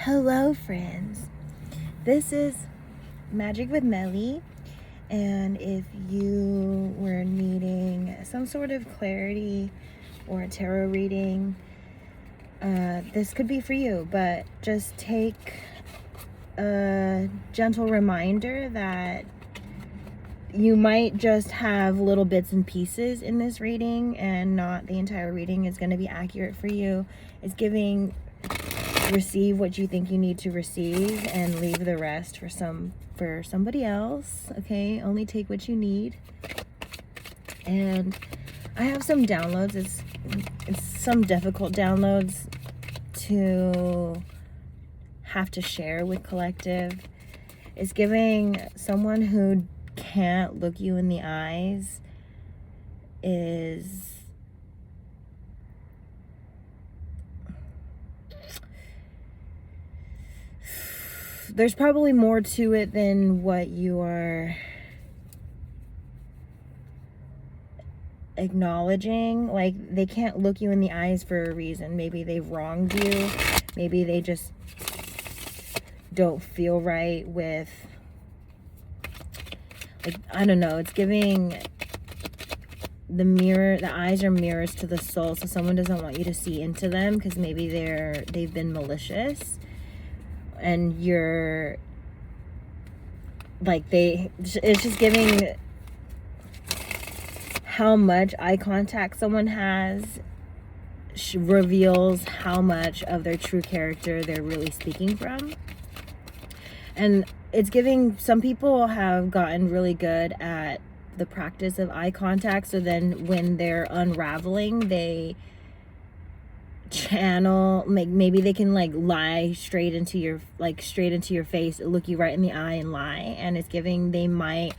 Hello friends, this is Magic with Melly, and if you were needing some sort of clarity or a tarot reading, this could be for you, but just take a gentle reminder that you might just have little bits and pieces in this reading and not the entire reading is going to be accurate for you. It's giving receive what you think you need to receive and leave the rest for somebody else. Okay, only take what you need. And I have some downloads. It's some difficult downloads to have to share with Collective. It's giving someone who can't look you in the eyes is there's probably more to it than what you are acknowledging. Like, they can't look you in the eyes for a reason. Maybe they've wronged you. Maybe they just don't feel right with, like, I don't know. It's giving the eyes are mirrors to the soul. So someone doesn't want you to see into them because maybe they've been malicious. And you're like, it's just giving how much eye contact someone has reveals how much of their true character they're really speaking from. And it's giving, some people have gotten really good at the practice of eye contact, so then when they're unraveling, they channel, maybe they can like lie straight into your face, look you right in the eye and lie. And it's giving they might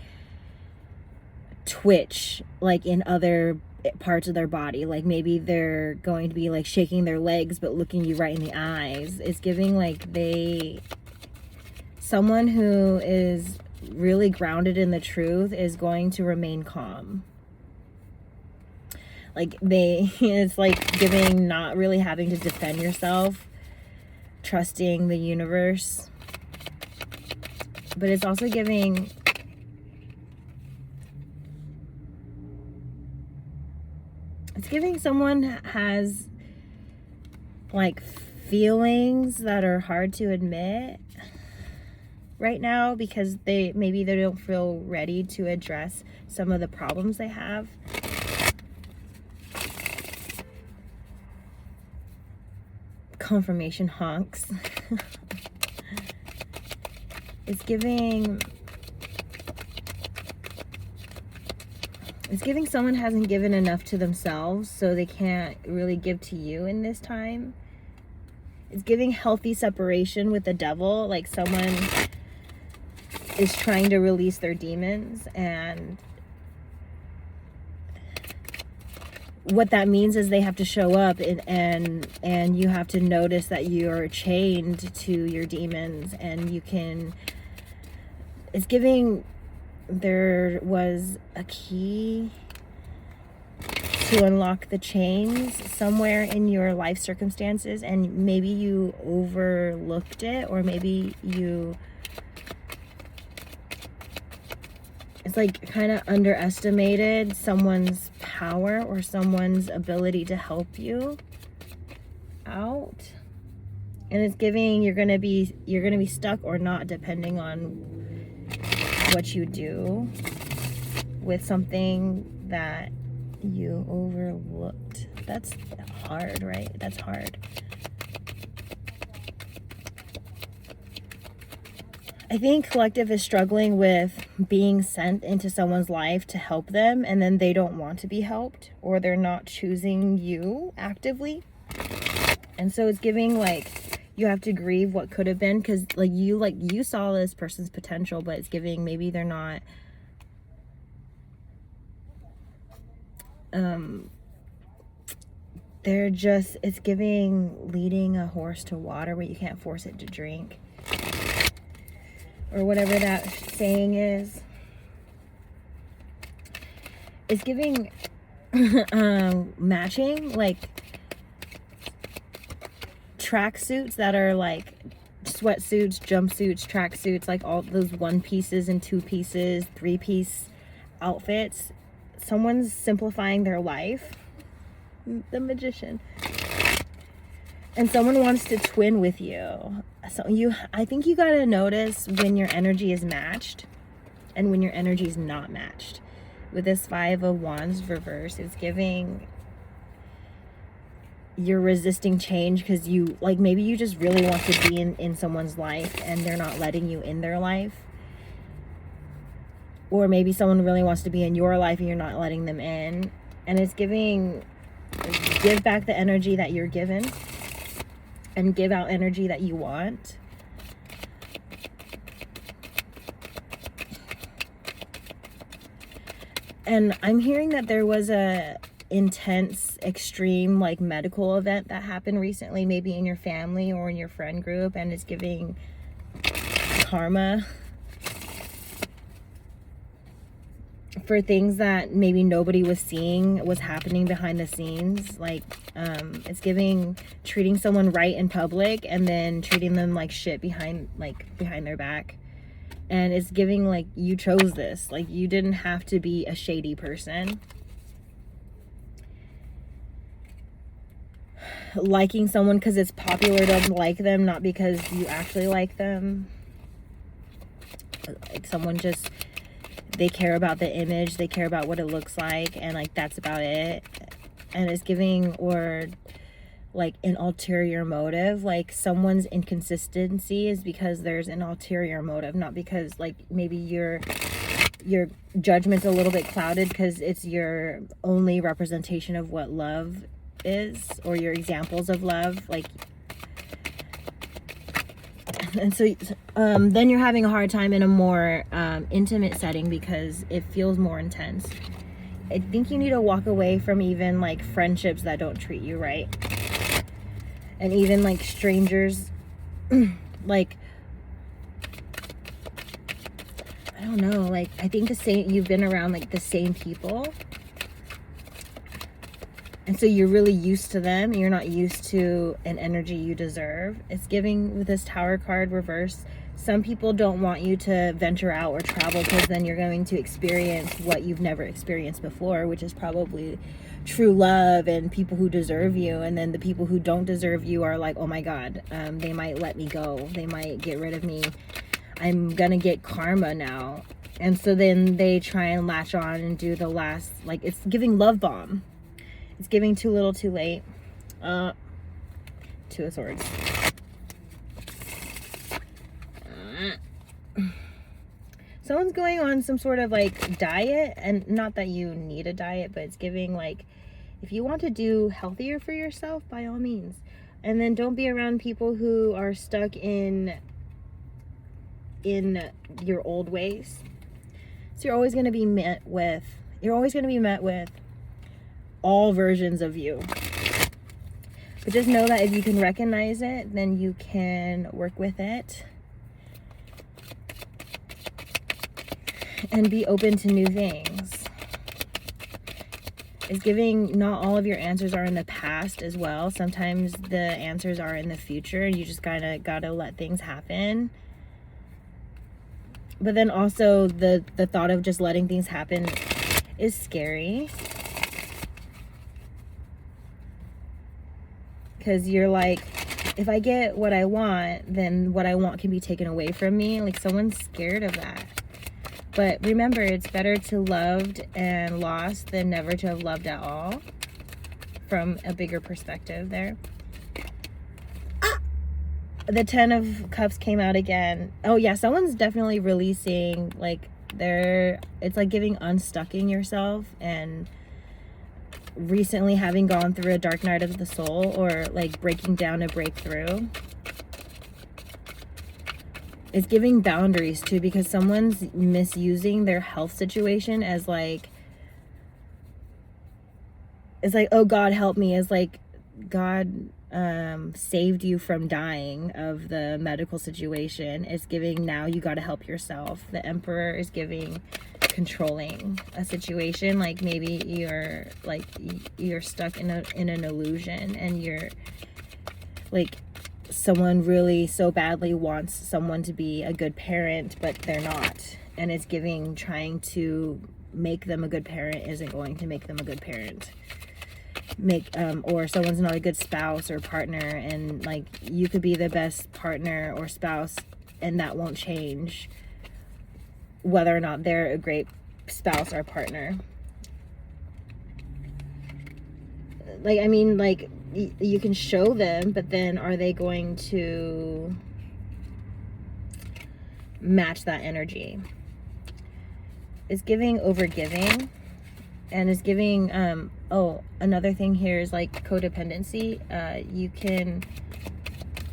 twitch like in other parts of their body, like maybe they're going to be like shaking their legs but looking you right in the eyes. It's giving like someone who is really grounded in the truth is going to remain calm. Like it's like giving not really having to defend yourself, trusting the universe. But it's also giving someone has like feelings that are hard to admit right now because maybe they don't feel ready to address some of the problems they have. Confirmation honks. It's giving someone hasn't given enough to themselves, so they can't really give to you in this time. It's giving healthy separation with the devil, like someone is trying to release their demons, and what that means is they have to show up and you have to notice that you're chained to your demons, and it's giving there was a key to unlock the chains somewhere in your life circumstances, and maybe you overlooked it, or maybe it's like kind of underestimated someone's power or someone's ability to help you out. And it's giving you're gonna be stuck or not, depending on what you do with something that you overlooked. That's hard, right? That's hard. I think Collective is struggling with being sent into someone's life to help them, and then they don't want to be helped, or they're not choosing you actively. And so it's giving like you have to grieve what could have been, because you saw this person's potential, but it's giving maybe they're not it's giving leading a horse to water where you can't force it to drink, or whatever that saying is. It's giving matching like tracksuits that are like sweatsuits, jumpsuits, tracksuits, like all those 1 pieces and 2 pieces, 3-piece outfits. Someone's simplifying their life. The Magician. And someone wants to twin with you. So I think you gotta notice when your energy is matched and when your energy is not matched. With this 5 of Wands reverse, it's giving you're resisting change because you, like, maybe you just really want to be in someone's life and they're not letting you in their life. Or maybe someone really wants to be in your life and you're not letting them in. And it's giving, give back the energy that you're given and give out energy that you want. And I'm hearing that there was a intense, extreme, like, medical event that happened recently, maybe in your family or in your friend group, and it's giving karma for things that maybe nobody was seeing was happening behind the scenes. Like, it's giving treating someone right in public and then treating them like shit behind their back. And it's giving, like, you chose this. Like, you didn't have to be a shady person. Liking someone because it's popular to like them, not because you actually like them. Like, someone just, they care about the image, they care about what it looks like, and, like, that's about it. And it's giving, or, like, an ulterior motive. Like, someone's inconsistency is because there's an ulterior motive, not because, like, maybe your judgment's a little bit clouded because it's your only representation of what love is, or your examples of love. Like, and so then you're having a hard time in a more intimate setting because it feels more intense. I think you need to walk away from even, like, friendships that don't treat you right, and even, like, strangers. Like, I don't know, like, I think you've been around, like, the same people, and so you're really used to them. You're not used to an energy you deserve. It's giving, with this Tower card reverse, some people don't want you to venture out or travel because then you're going to experience what you've never experienced before, which is probably true love and people who deserve you. And then the people who don't deserve you are like, oh my God, they might let me go. They might get rid of me. I'm gonna get karma now. And so then they try and latch on and do the last, like, it's giving love bomb. It's giving too little, too late. 2 of Swords. Someone's going on some sort of, like, diet, and not that you need a diet, but it's giving, like, if you want to do healthier for yourself, by all means. And then don't be around people who are stuck in your old ways. So you're always going to be met with all versions of you. But just know that if you can recognize it, then you can work with it and be open to new things. It's giving not all of your answers are in the past as well. Sometimes the answers are in the future, and you just gotta let things happen. But then also the thought of just letting things happen is scary. Because you're like, if I get what I want, then what I want can be taken away from me. Like, someone's scared of that. But remember, it's better to loved and lost than never to have loved at all. From a bigger perspective there. The 10 of Cups came out again. Oh yeah, someone's definitely releasing, like, it's like giving unstucking yourself, and recently having gone through a dark night of the soul, or like breaking down a breakthrough. It's giving boundaries too, because someone's misusing their health situation as like, it's like, oh God help me, as like God saved you from dying of the medical situation. It's giving, now you got to help yourself. The Emperor is giving controlling a situation. Like, maybe you're stuck in an illusion, and you're like, someone really so badly wants someone to be a good parent, but they're not. And it's giving trying to make them a good parent isn't going to make them a good parent. Or someone's not a good spouse or partner, and like you could be the best partner or spouse and that won't change whether or not they're a great spouse or partner. Like, I mean, like, you can show them, but then are they going to match that energy? It's giving over giving, and it's giving, another thing here is like codependency. You can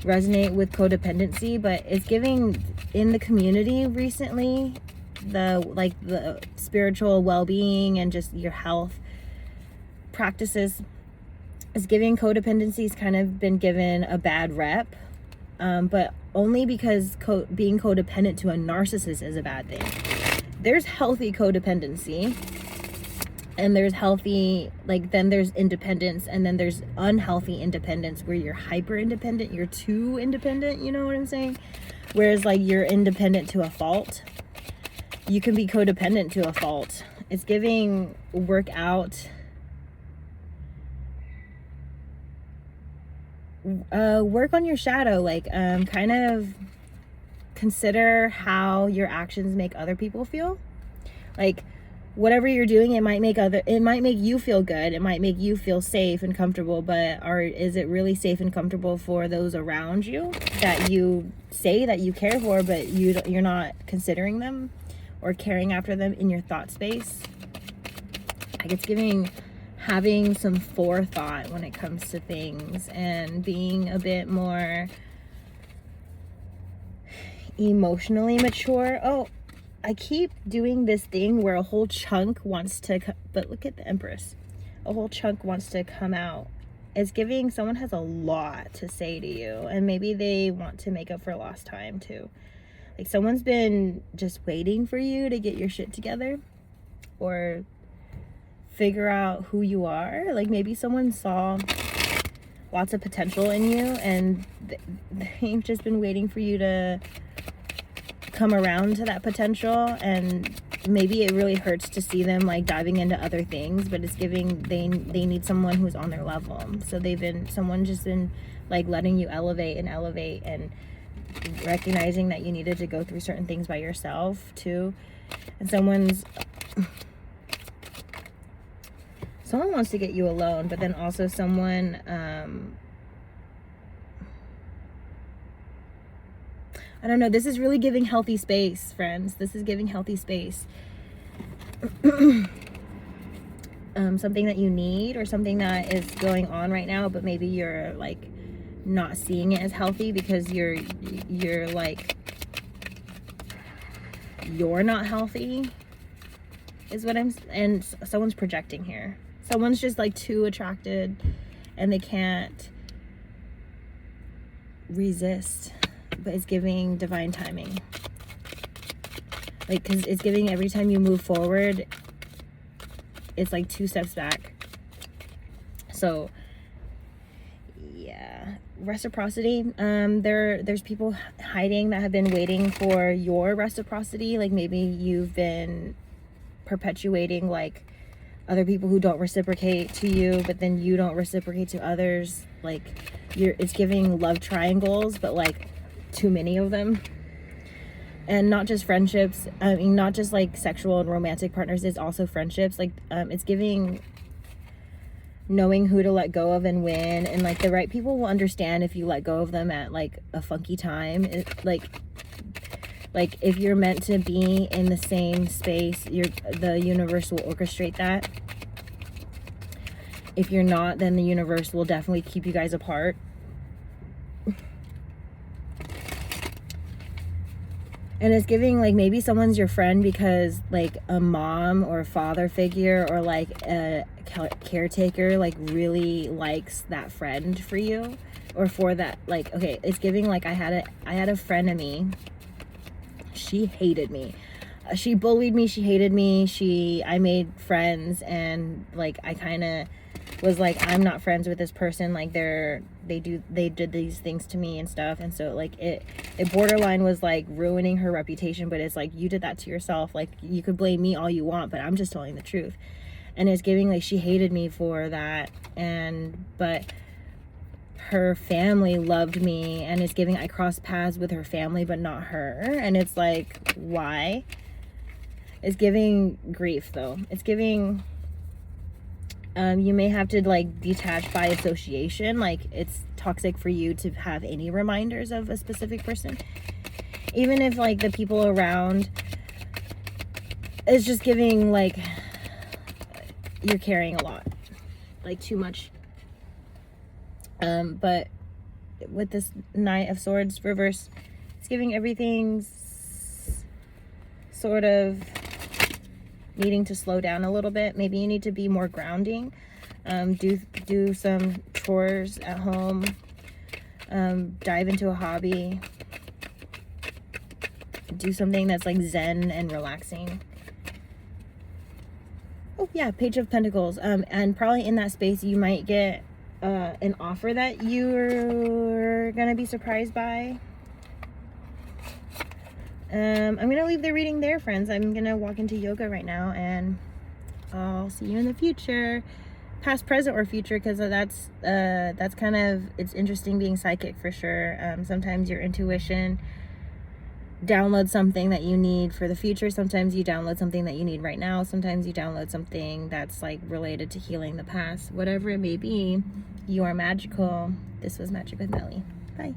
resonate with codependency, but it's giving in the community recently, the spiritual well-being and just your health practices is giving codependency's kind of been given a bad rep, but only because being codependent to a narcissist is a bad thing. There's healthy codependency, and there's healthy, then there's independence, and then there's unhealthy independence where you're hyper independent, you're too independent, you know what I'm saying? Whereas you're independent to a fault. You can be codependent to a fault. It's giving work out. Work on your shadow, kind of consider how your actions make other people feel. Whatever you're doing, it might make you feel good, it might make you feel safe and comfortable, but is it really safe and comfortable for those around you that you say that you care for, but you're not considering them or caring after them in your thought space? It's giving having some forethought when it comes to things and being a bit more emotionally mature. Oh, I keep doing this thing where a whole chunk wants to but look at the Empress. A whole chunk wants to come out. It's giving someone has a lot to say to you, and maybe they want to make up for lost time too. Someone's been just waiting for you to get your shit together or figure out who you are. Maybe someone saw lots of potential in you and they've just been waiting for you to come around to that potential, and maybe it really hurts to see them diving into other things, but it's giving they need someone who's on their level. So someone just been letting you elevate and recognizing that you needed to go through certain things by yourself too. And someone wants to get you alone, but then also someone I don't know, this is really giving healthy space, friends. This is giving healthy space. Something that you need, or something that is going on right now, but maybe you're not seeing it as healthy because you're not healthy is what and someone's projecting here. Someone's just too attracted and they can't resist, but it's giving divine timing. Because it's giving every time you move forward, it's 2 steps back. So yeah, reciprocity. There's people hiding that have been waiting for your reciprocity. Maybe you've been perpetuating other people who don't reciprocate to you, but then you don't reciprocate to others. It's giving love triangles, but too many of them. And not just friendships, I mean, not just sexual and romantic partners, it's also friendships. It's giving knowing who to let go of and when, and the right people will understand if you let go of them at a funky time. If you're meant to be in the same space, the universe will orchestrate that. If you're not, then the universe will definitely keep you guys apart. And it's giving maybe someone's your friend because a mom or a father figure or a caretaker really likes that friend for you, or for that okay, it's giving I had a frenemy. She hated me. she bullied me, she hated me, I made friends, and like I kind of was like, I'm not friends with this person, like they did these things to me and stuff. And so like it borderline was like ruining her reputation, but it's like, you did that to yourself. Like, you could blame me all you want, but I'm just telling the truth. And it's giving like she hated me for that, but her family loved me, and it's giving I crossed paths with her family but not her. And it's like, why? It's giving grief though. It's giving you may have to like detach by association. Like, it's toxic for you to have any reminders of a specific person, even if like the people around is just giving like you're carrying a lot, like too much. But with this Knight of Swords reverse, it's giving everything's sort of needing to slow down a little bit. Maybe you need to be more grounding. Do some chores at home. Dive into a hobby. Do something that's like zen and relaxing. Oh yeah, Page of Pentacles. And probably in that space you might get an offer that you're gonna be surprised by. I'm gonna leave the reading there, friends. I'm gonna walk into yoga right now, and I'll see you in the future, past, present, or future, because that's kind of, it's interesting being psychic for sure. Sometimes your intuition downloads something that you need for the future. Sometimes you download something that you need right now. Sometimes you download something that's like related to healing the past. Whatever it may be, you are magical. This was Magic with Melly. Bye.